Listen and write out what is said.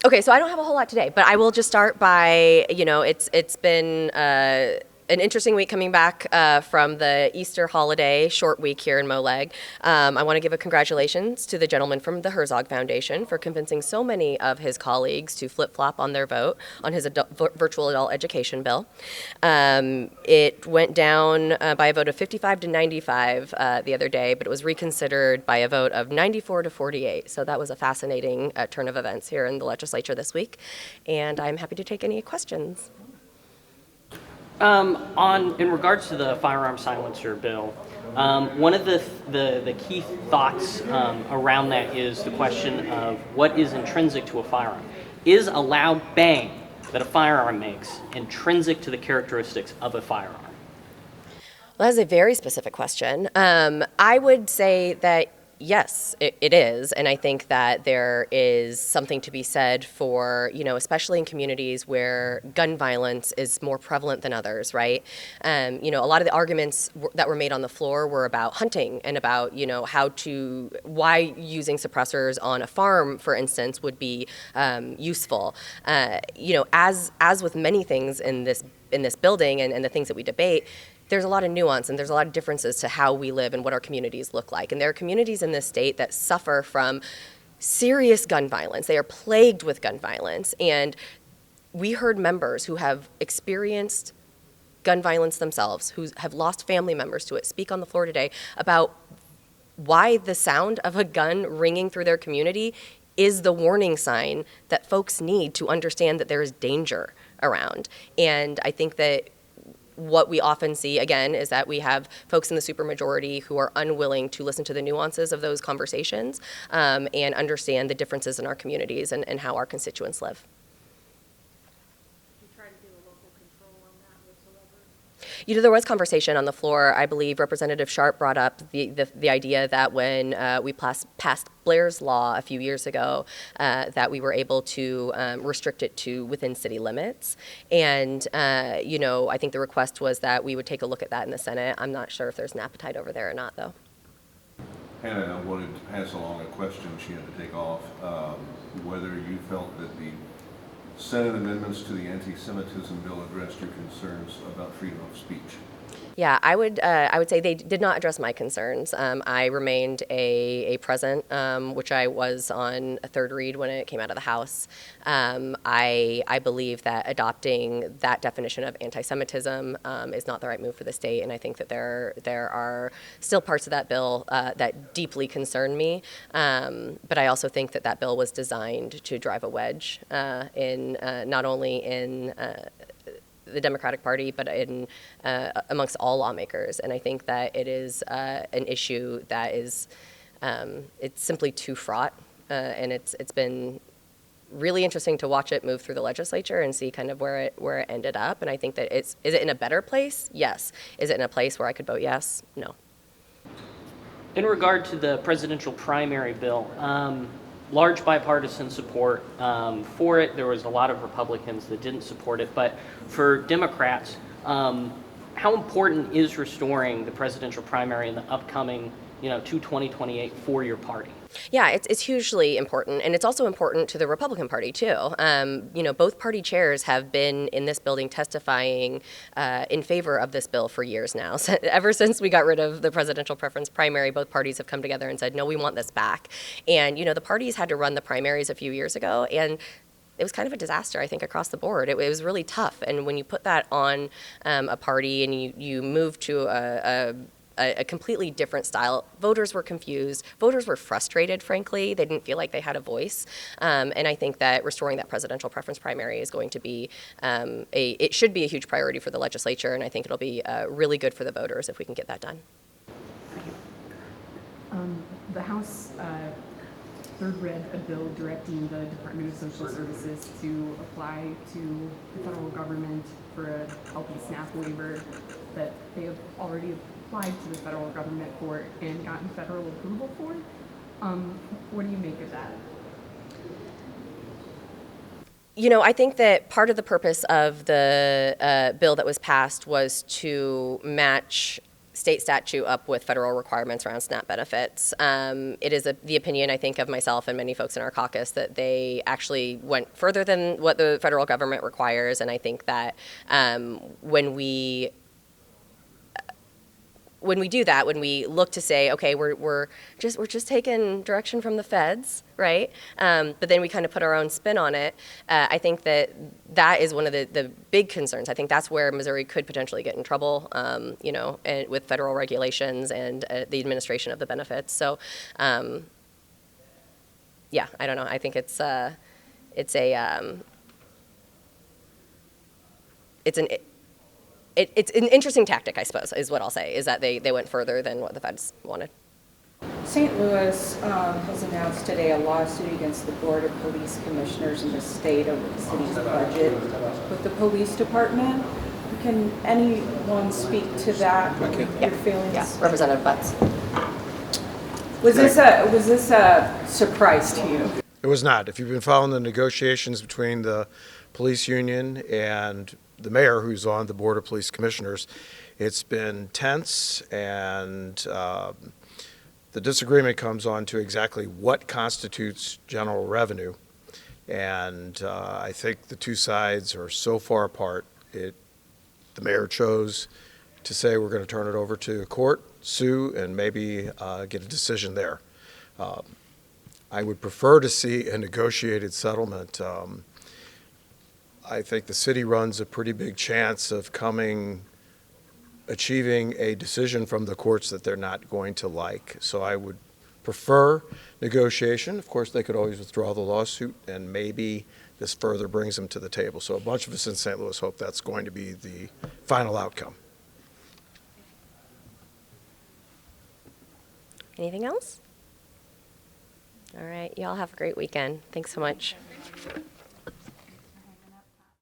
Okay, so I don't have a whole lot today, but I will just start by, it's been an interesting week coming back from the Easter holiday short week here in Moleg. I want to give a congratulations to the gentleman from the Herzog Foundation for convincing so many of his colleagues to flip-flop on their vote on his virtual adult education bill. It went down by a vote of 55 to 95 the other day, but it was reconsidered by a vote of 94 to 48. So that was a fascinating turn of events here in the legislature this week. And I'm happy to take any questions. In regards to the firearm silencer bill, one of the key thoughts around that is the question of what is intrinsic to a firearm. Is a loud bang that a firearm makes intrinsic to the characteristics of a firearm? Well, that's a very specific question. I would say that yes, it is. And I think that there is something to be said for, especially in communities where gun violence is more prevalent than others, right? A lot of the arguments that were made on the floor were about hunting and about, why using suppressors on a farm, for instance, would be useful. As with many things in this building and the things that we debate, there's a lot of nuance and there's a lot of differences to how we live and what our communities look like. And there are communities in this state that suffer from serious gun violence. They are plagued with gun violence. And we heard members who have experienced gun violence themselves, who have lost family members to it, speak on the floor today about why the sound of a gun ringing through their community is the warning sign that folks need to understand that there is danger around. And I think that what we often see, again, is that we have folks in the supermajority who are unwilling to listen to the nuances of those conversations and understand the differences in our communities and how our constituents live. There was conversation on the floor. I believe Representative Sharp brought up the idea that when we passed Blair's Law a few years ago, that we were able to restrict it to within city limits. And, I think the request was that we would take a look at that in the Senate. I'm not sure if there's an appetite over there or not, though. Hannah wanted to pass along a question. She had to take off. Whether you felt that the Senate amendments to the anti-Semitism bill addressed your concerns about freedom of speech. Yeah, I would say they did not address my concerns. I remained a present, which I was on a third read when it came out of the House. I believe that adopting that definition of anti-Semitism is not the right move for the state, and I think that there are still parts of that bill that deeply concern me. But I also think that bill was designed to drive a wedge in not only in the Democratic Party, but in amongst all lawmakers. And I think that it is an issue that is it's simply too fraught, and it's been really interesting to watch it move through the legislature and see kind of where it ended up. And I think that is it in a better place? Yes. Is it in a place where I could vote yes? No. In regard to the presidential primary bill, large bipartisan support for it. There was a lot of Republicans that didn't support it. But for Democrats, how important is restoring the presidential primary in the upcoming, to 2028 for your party? Yeah, it's hugely important, and it's also important to the Republican Party too. Both party chairs have been in this building testifying in favor of this bill for years now. So ever since we got rid of the presidential preference primary, both parties have come together and said, no, we want this back. And the parties had to run the primaries a few years ago, and it was kind of a disaster, I think, across the board. It was really tough, and when you put that on a party and you move to a completely different style. Voters were confused. Voters were frustrated, frankly. They didn't feel like they had a voice. And I think that restoring that presidential preference primary is going to be it should be a huge priority for the legislature, and I think it'll be really good for the voters if we can get that done. The House third read a bill directing the Department of Social Services to apply to the federal government for a healthy SNAP waiver that they have already applied to the federal government for and gotten federal approval for. What do you make of that? I think that part of the purpose of the bill that was passed was to match state statute up with federal requirements around SNAP benefits. It is the opinion, I think, of myself and many folks in our caucus that they actually went further than what the federal government requires, and I think that when we do that, when we look to say, okay, we're just taking direction from the feds, right? But then we kind of put our own spin on it. I think that is one of the big concerns. I think that's where Missouri could potentially get in trouble, and with federal regulations and the administration of the benefits. So, yeah, I don't know. I think it's an interesting tactic, I suppose, is what I'll say, is that they went further than what the feds wanted. St. Louis has announced today a lawsuit against the Board of Police Commissioners in the state over the city's budget with the police department. Can anyone speak to that? Your feelings? Yeah, Representative Butts. Was this a surprise to you? It was not. If you've been following the negotiations between the police union and the mayor, who's on the Board of Police Commissioners, it's been tense, and the disagreement comes on to exactly what constitutes general revenue. And I think the two sides are so far apart. The mayor chose to say we're going to turn it over to court, sue, and maybe get a decision there. I would prefer to see a negotiated settlement. I think the city runs a pretty big chance of achieving a decision from the courts that they're not going to like. So I would prefer negotiation. Of course, they could always withdraw the lawsuit, and maybe this further brings them to the table. So a bunch of us in St. Louis hope that's going to be the final outcome. Anything else? All right, y'all have a great weekend. Thanks so much.